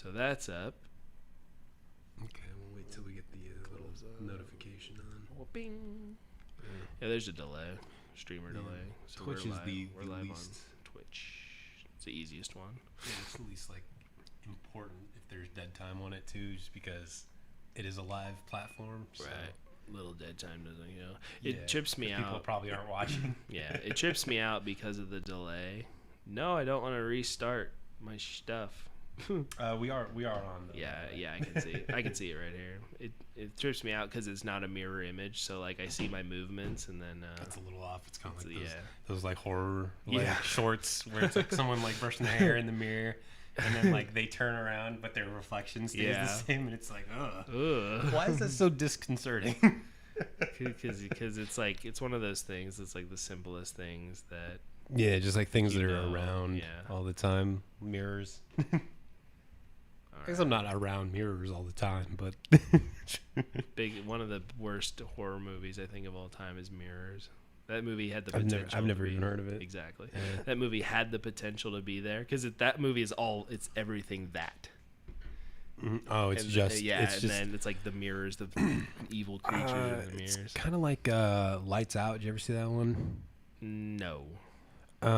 So that's up. Okay, we'll wait till we get the little notification on. Oh, bing. Yeah, there's a delay, streamer delay. So Twitch we're is live. We're the live least. on Twitch. It's the easiest one. Yeah, it's the least like important if there's dead time on it too, just because it is a live platform. So. Right. Little dead time doesn't, It trips me out. People probably aren't watching. Yeah, it trips me out because of the delay. No, I don't want to restart my stuff. We are on. Though, Yeah, I can see it. I can see it right here. It trips me out because it's not a mirror image, so like I see my movements and then. That's a little off. It's kind of like yeah. those like horror shorts where it's like someone like brushing their hair in the mirror. And then like they turn around, but their reflection stays the same, and it's like, ugh. Why is that so disconcerting? Because it's like it's one of those things. It's like the simplest things that. Yeah, just like things that are around all the time. Mirrors. I guess I'm not around mirrors all the time, but one of the worst horror movies I think of all time is Mirrors. That movie had the potential. I've never even heard of it. Exactly. Yeah. That movie had the potential to be there because that movie is it's everything that. Oh, it's just then it's like the mirrors, the evil creatures in the mirrors. It's kind of like Lights Out. Did you ever see that one? No. There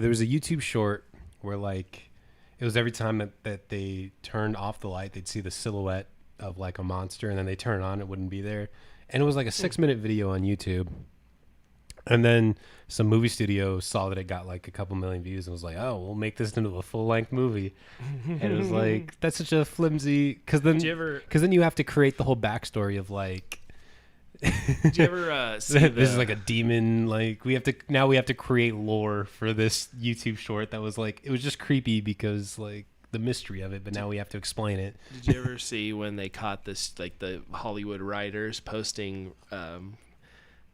was a YouTube short where like it was every time that they turned off the light, they'd see the silhouette of like a monster, and then they turn it on, it wouldn't be there. And it was like a 6-minute video on YouTube. And then some movie studio saw that it got like a couple million views and was like, oh, we'll make this into a full-length movie. And it was like, that's such a flimsy... Because then you have to create the whole backstory of like... Did you ever see this is like a demon, like we have to create lore for this YouTube short that was like, it was just creepy because like the mystery of it, but now we have to explain it. Did you ever see when they caught this, like the Hollywood writers posting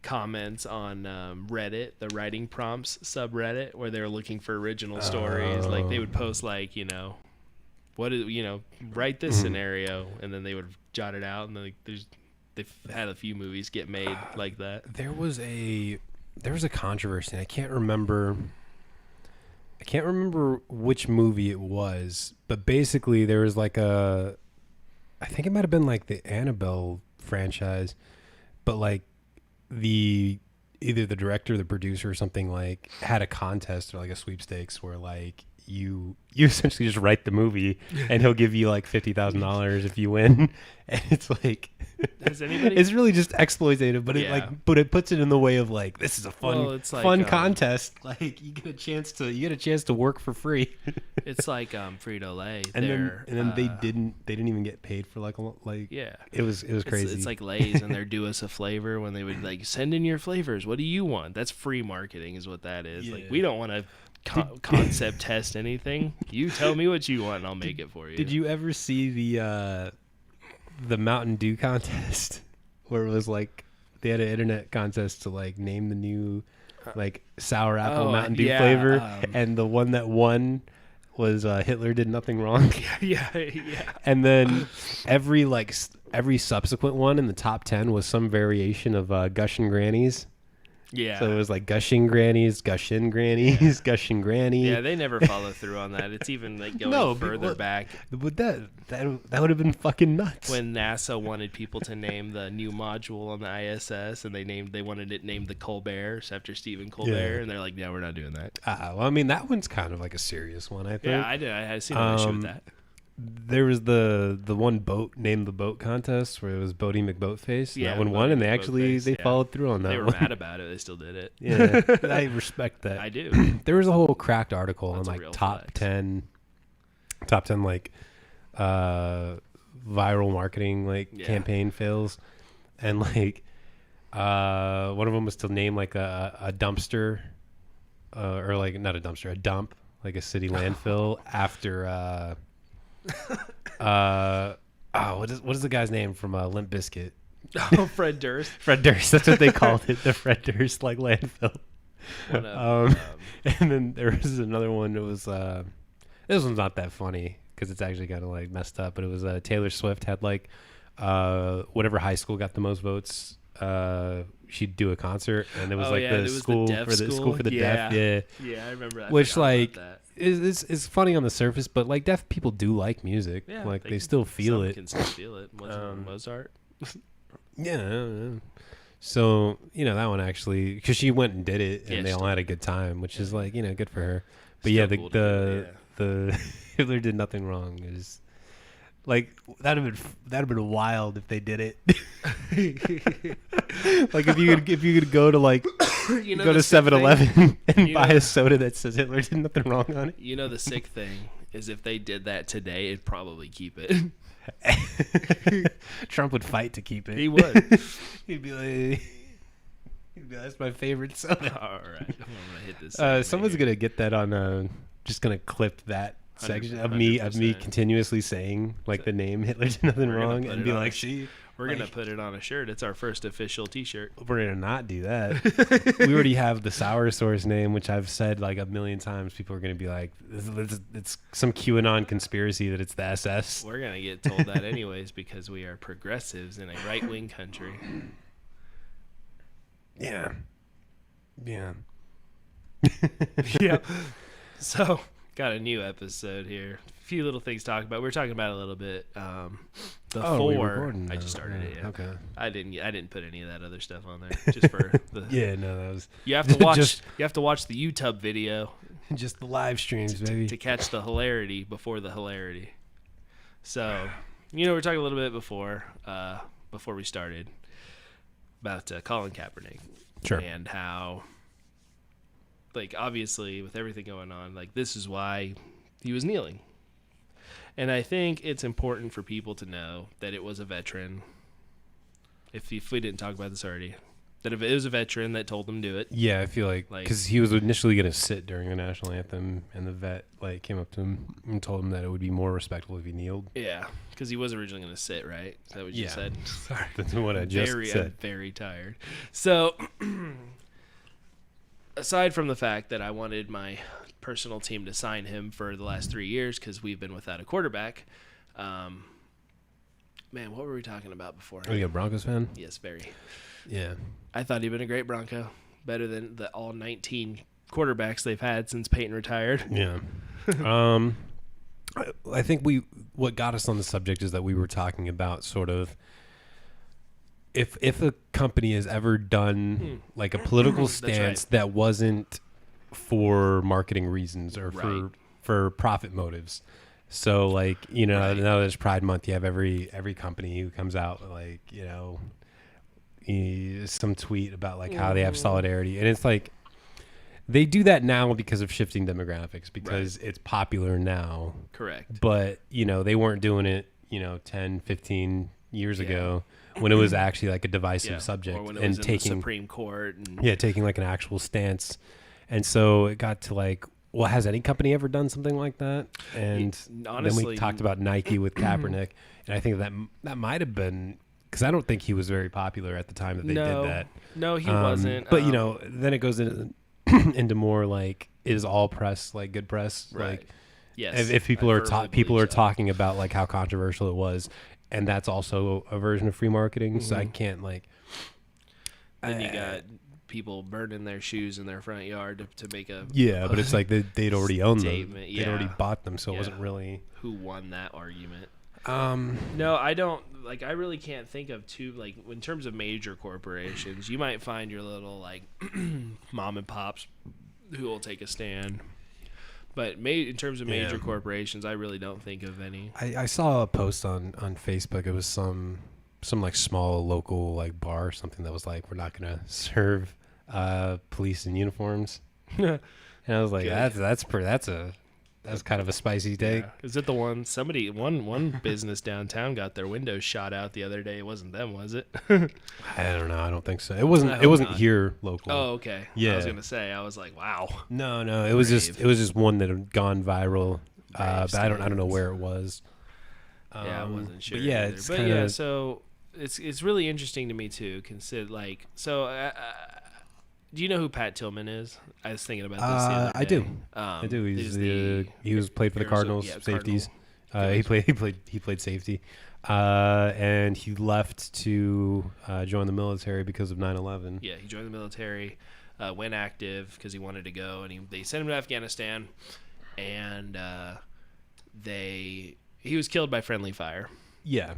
comments on Reddit, the writing prompts subreddit, where they were looking for original stories? Like they would post like, write this scenario, and then they would jot it out, and then like, they've had a few movies get made like that. There was a controversy. I can't remember which movie it was, but basically there was like I think it might have been like the Annabelle franchise, but like either the director or the producer or something like had a contest or like a sweepstakes where like you essentially just write the movie and he'll give you like $50,000 if you win. And it's like, it's really just exploitative, but it puts it in the way of like, this is a fun contest. Like you get a chance to work for free. It's like Frito-Lay. And then they didn't even get paid for it was crazy. It's like Lay's and they're do us a flavor when they would like send in your flavors. What do you want? That's free marketing is what that is. Yeah. Like we don't want to concept test anything. You tell me what you want and I'll make it for you. Did you ever see the Mountain Dew contest where it was like they had an internet contest to like name the new like sour apple Mountain Dew flavor, and the one that won was Hitler did nothing wrong. yeah. And then every subsequent one in the top 10 was some variation of Gushin' Grannies. Yeah. So it was like gushing grannies, gushing grannies, gushing granny. Yeah, they never follow through on that. It's even like going further back. But that would have been fucking nuts. When NASA wanted people to name the new module on the ISS, and they wanted it named the Colberts after Stephen Colbert, and they're like, no, we're not doing that. Well, I mean, that one's kind of like a serious one, I think. Yeah, I did. I had seen an issue with that. There was the one boat named the boat contest where it was Bodie McBoatface. Yeah, that one won, and they followed through on that. They were mad about it. They still did it. Yeah, I respect that. I do. There was a whole cracked article on like top 10 like viral marketing campaign fails, and like one of them was to name like a dumpster or like not a dumpster, a dump, like a city landfill after. What is the guy's name from Limp Bizkit? Oh, Fred Durst. Fred Durst. That's what they called it, the Fred Durst landfill. And then there was another one. It was this one's not that funny because it's actually kind of like messed up. But it was Taylor Swift had like whatever high school got the most votes. She'd do a concert, and it was the school for the deaf. Yeah, I remember that. Which like. is funny on the surface, but like deaf people do like music. Yeah, like they still feel it. Can still feel it. Mozart? Yeah. So, that one actually, because she went and did it, and they all had a good time, which is like, good for her. But Still yeah, cool the Hitler did nothing wrong. Is like that'd have been wild if they did it. Like if you could go to like go to 7-Eleven and buy a soda that says Hitler did nothing wrong on it. The sick thing is if they did that today, it'd probably keep it. Trump would fight to keep it. He would. He'd be like, that's my favorite soda. All right, I'm gonna hit this. Someone's gonna get that on. Just gonna clip that section of me continuously saying like the name Hitler did nothing wrong and be like, we're gonna put it on a shirt. It's our first official T-shirt. We're gonna not do that. We already have the Sour Source name, which I've said like a million times. People are gonna be like, it's some QAnon conspiracy that it's the SS. We're gonna get told that anyways because we are progressives in a right-wing country. Yeah. Yeah. Yep. So, got a new episode here. A few little things to talk about. We were talking about it a little bit before. I just started it. Yeah. Okay. I didn't put any of that other stuff on there just for the. Yeah, no, that was. You have to watch. You have to watch the YouTube video. Just the live streams, baby, to catch the hilarity before the hilarity. So, we were talking a little bit before we started about Colin Kaepernick. Sure. And how, like, obviously with everything going on, like, this is why he was kneeling. And I think it's important for people to know that it was a veteran. If we didn't talk about this already, that if it was a veteran that told him to do it. Yeah, I feel like because he was initially going to sit during the national anthem, and the vet came up to him and told him that it would be more respectful if he kneeled. Yeah, because he was originally going to sit, right? Is that what you said? Sorry, that's what I just said. I'm very tired. So, aside from the fact that I wanted my personal team to sign him for the last 3 years because we've been without a quarterback, man, what were we talking about before? Are you a Broncos fan? Yes, very. Yeah. I thought he'd been a great Bronco. Better than the all 19 quarterbacks they've had since Peyton retired. Yeah. I think what got us on the subject is that we were talking about sort of if a company has ever done like a political stance that wasn't for marketing reasons or for profit motives. So like, now there's Pride Month, you have every company who comes out with like, some tweet about like how they have solidarity, and it's like they do that now because of shifting demographics because it's popular now. Correct. But they weren't doing it 10 15 years ago when it was actually like a divisive subject, or when it was in the Supreme Court and taking like an actual stance. And so it got to like, well, has any company ever done something like that? And honestly, then we talked about Nike with Kaepernick, and I think that might have been because I don't think he was very popular at the time that they did that. No, he wasn't. But then it goes into more like, is all press like good press? Right. Like, yes. If people are talking about like how controversial it was, and that's also a version of free marketing. Mm-hmm. So I can't like. Then you got people burning their shoes in their front yard to make a but it's like they'd already owned them. Yeah. They'd already bought them, so it wasn't really who won that argument. No, I don't like. I really can't think of two like in terms of major corporations. You might find your little like mom and pops who will take a stand, but in terms of major corporations, I really don't think of any. I saw a post on Facebook. It was some like small local like bar or something that was like, we're not gonna serve police in uniforms, and I was like, that's kind of a spicy take. Yeah. Is it the one one business downtown got their windows shot out the other day? It wasn't them, was it? I don't know. I don't think so. It wasn't here local. Oh, okay. Yeah. I was gonna say. I was like, wow. No. It was just one that had gone viral. But I don't know where it was. I wasn't sure. But yeah, either. So it's really interesting to me too. Consider like so. Do you know who Pat Tillman is? I was thinking about this the other day. I do. He was played for the Cardinals safeties. He played safety, and he left to join the military because of 9/11. Yeah, he joined the military, went active because he wanted to go, and they sent him to Afghanistan. and he was killed by friendly fire. Yeah.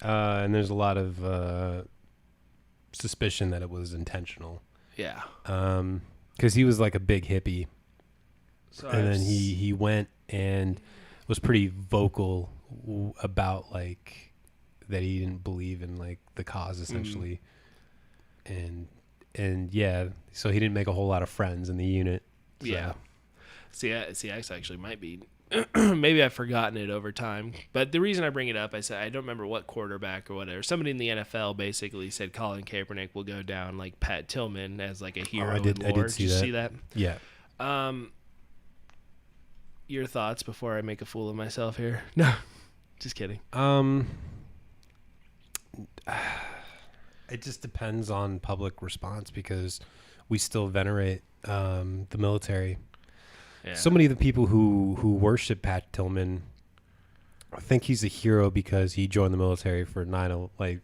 And there's a lot of suspicion that it was intentional. Yeah. Because he was like a big hippie. So and then he went and was pretty vocal about like that he didn't believe in like the cause essentially. And yeah, so he didn't make a whole lot of friends in the unit. So. Yeah. See, I actually might be. Maybe I've forgotten it over time. But the reason I bring it up, I said I don't remember what quarterback or whatever. Somebody in the NFL basically said Colin Kaepernick will go down like Pat Tillman as like a hero. I did see that. Yeah. Your thoughts before I make a fool of myself here? No, just kidding. It just depends on public response because we still venerate the military. Yeah. So many of the people who worship Pat Tillman think he's a hero because he joined the military for heroic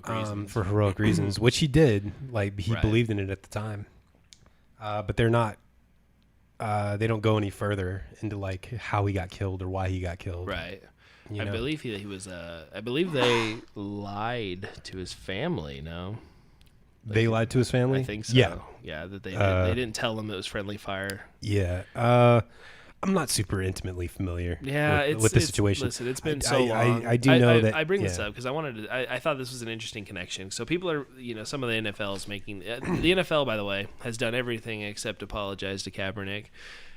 reasons. For heroic reasons, which he did. Like he believed in it at the time. But they're not. They don't go any further into like how he got killed or why he got killed. Right. I believe he was. I believe they lied to his family. No. They lied to his family? I think so. Yeah, that they didn't tell him it was friendly fire. Yeah. I'm not super intimately familiar with the situation. Listen, it's been so long. I do know that. I bring this up because I thought this was an interesting connection. So people are, some of the NFL is making... the NFL, by the way, has done everything except apologize to Kaepernick.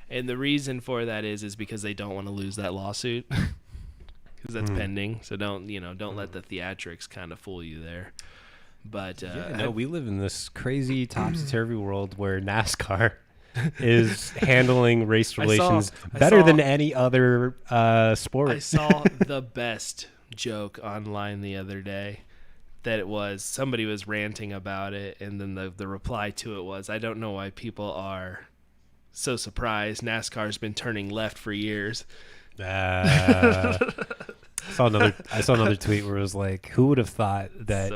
And the reason for that is because they don't want to lose that lawsuit. Because that's pending. So don't let the theatrics kind of fool you there. But we live in this crazy topsy-turvy world where NASCAR is handling race relations better than any other sport. I saw the best joke online the other day that it was somebody was ranting about it, and then the reply to it was, I don't know why people are so surprised. NASCAR's been turning left for years. I saw another tweet where it was like, who would have thought that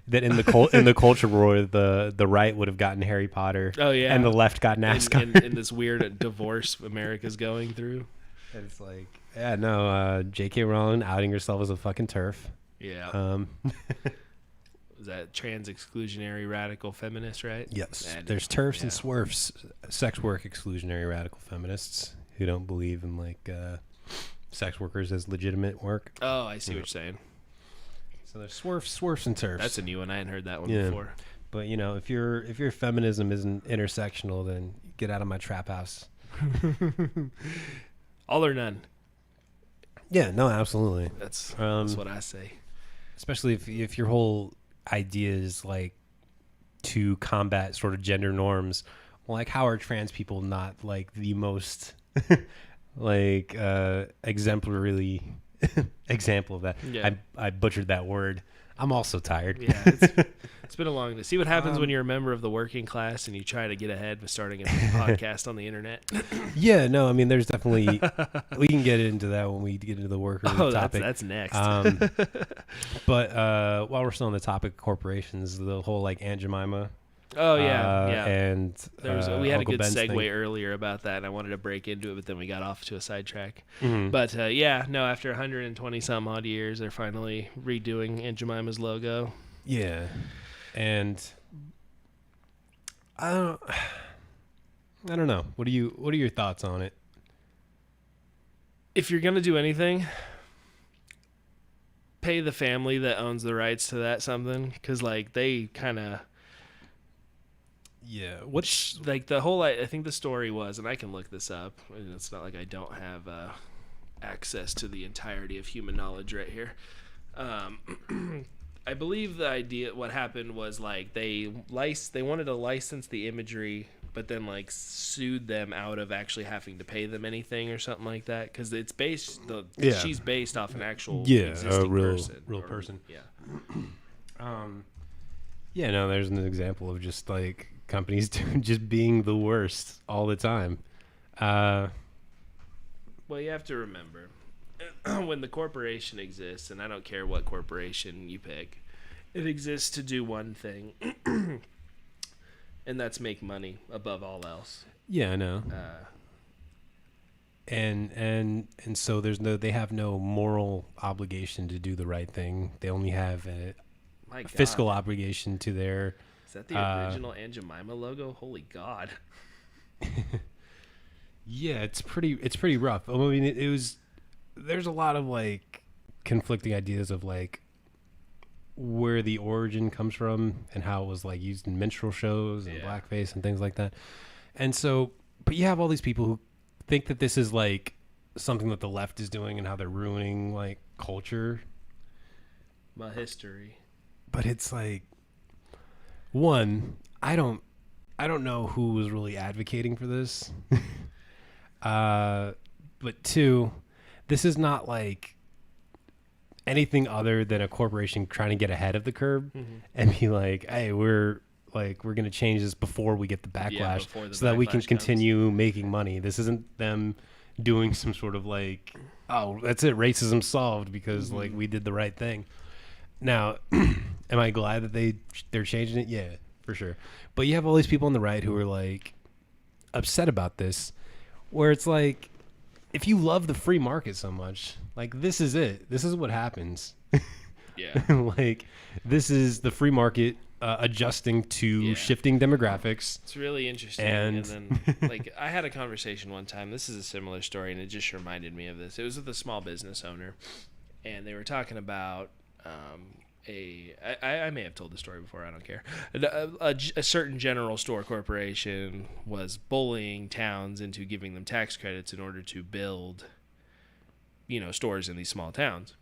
that in the culture war the right would have gotten Harry Potter, and the left got NASCAR in this weird divorce America's going through. And it's like, J.K. Rowling outing herself as a fucking TERF. Yeah. Was that trans exclusionary radical feminist, right? Yes. There's TERFs and SWERFs, sex work exclusionary radical feminists who don't believe in like sex workers as legitimate work. Oh, I see what you're saying. So there's SWERFs and TERFs. That's a new one. I hadn't heard that one before. But if your feminism isn't intersectional, then get out of my trap house. All or none. Yeah, no, absolutely. That's what I say. Especially if your whole idea is like to combat sort of gender norms. Well, like how are trans people not like the most like exemplary example of that? Yeah. I butchered that word. I'm also tired. Yeah, it's been a long day. See what happens when you're a member of the working class and you try to get ahead with starting a podcast on the internet. Yeah, no, I mean, there's definitely we can get into that when we get into the worker topic. That's next. But while we're still on the topic of corporations, the whole like Aunt Jemima. Oh yeah. And we had Uncle a good Ben's segue thing. earlier about that, and I wanted to break into it, but then we got off to a sidetrack. Mm-hmm. But after 120 some odd years, they're finally redoing Aunt Jemima's logo. Yeah, and I don't know. What are your thoughts on it? If you're gonna do anything, pay the family that owns the rights to that something, because like they kind of. Yeah, which like the whole I think the story was, and I can look this up. It's not like I don't have access to the entirety of human knowledge right here. I believe what happened was like they wanted to license the imagery, but then like sued them out of actually having to pay them anything or something like that, because it's based she's based off an actual existing real person. Yeah, no, there's an example of just like companies just being the worst all the time. Well, you have to remember, when the corporation exists, and I don't care what corporation you pick, it exists to do one thing. And that's make money above all else. Yeah, I know. And so they have no moral obligation to do the right thing. They only have a fiscal obligation to their. Is that the original Aunt Jemima logo? Holy God. Yeah, it's pretty rough. I mean, it was. There's a lot of like conflicting ideas of like where the origin comes from and how it was like used in minstrel shows and blackface and things like that. And so, but you have all these people who think that this is like something that the left is doing and how they're ruining like culture. My history. But it's like, one, I don't know who was really advocating for this. But two, this is not like anything other than a corporation trying to get ahead of the curve and be like, hey, we're going to change this before we get the backlash so that we can continue making money. This isn't them doing some sort of like, oh, that's it, racism solved because like we did the right thing. Now, am I glad that they're changing it? Yeah, for sure. But you have all these people on the right who are like upset about this, where it's like, if you love the free market so much, like this is it. This is what happens. Yeah. Like this is the free market adjusting to shifting demographics. It's really interesting. And then like I had a conversation one time. This is a similar story and it just reminded me of this. It was with a small business owner and they were talking about I may have told the story before, I don't care. A certain general store corporation was bullying towns into giving them tax credits in order to build, stores in these small towns.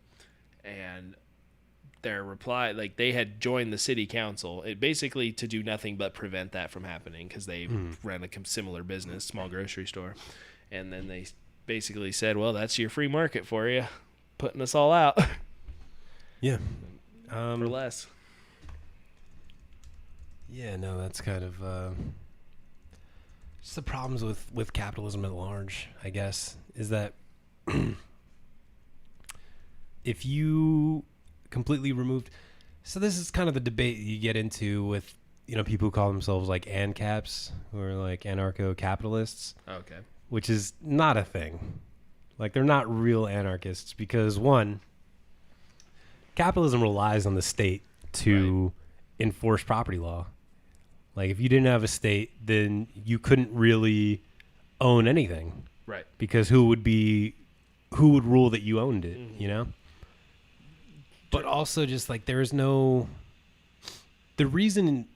And their reply, like they had joined the city council, it basically to do nothing but prevent that from happening because they ran a similar business, small grocery store. And then they basically said, well, that's your free market for you, putting us all out. Yeah. For less. Yeah, no, that's kind of just the problems with capitalism at large, I guess, is that if you completely removed... So this is kind of the debate you get into with, people who call themselves like ANCAPs, who are like anarcho-capitalists. Okay. Which is not a thing. Like, they're not real anarchists because, one... capitalism relies on the state to enforce property law. Like if you didn't have a state, then you couldn't really own anything. Right. Because who would rule that you owned it, But also just like the reason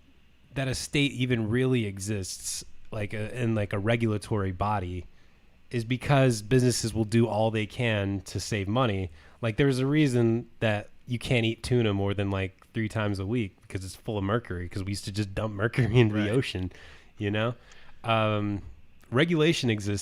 that a state even really exists in a regulatory body is because businesses will do all they can to save money. Like there's a reason that you can't eat tuna more than like 3 times a week because it's full of mercury because we used to just dump mercury into the ocean, Regulation exists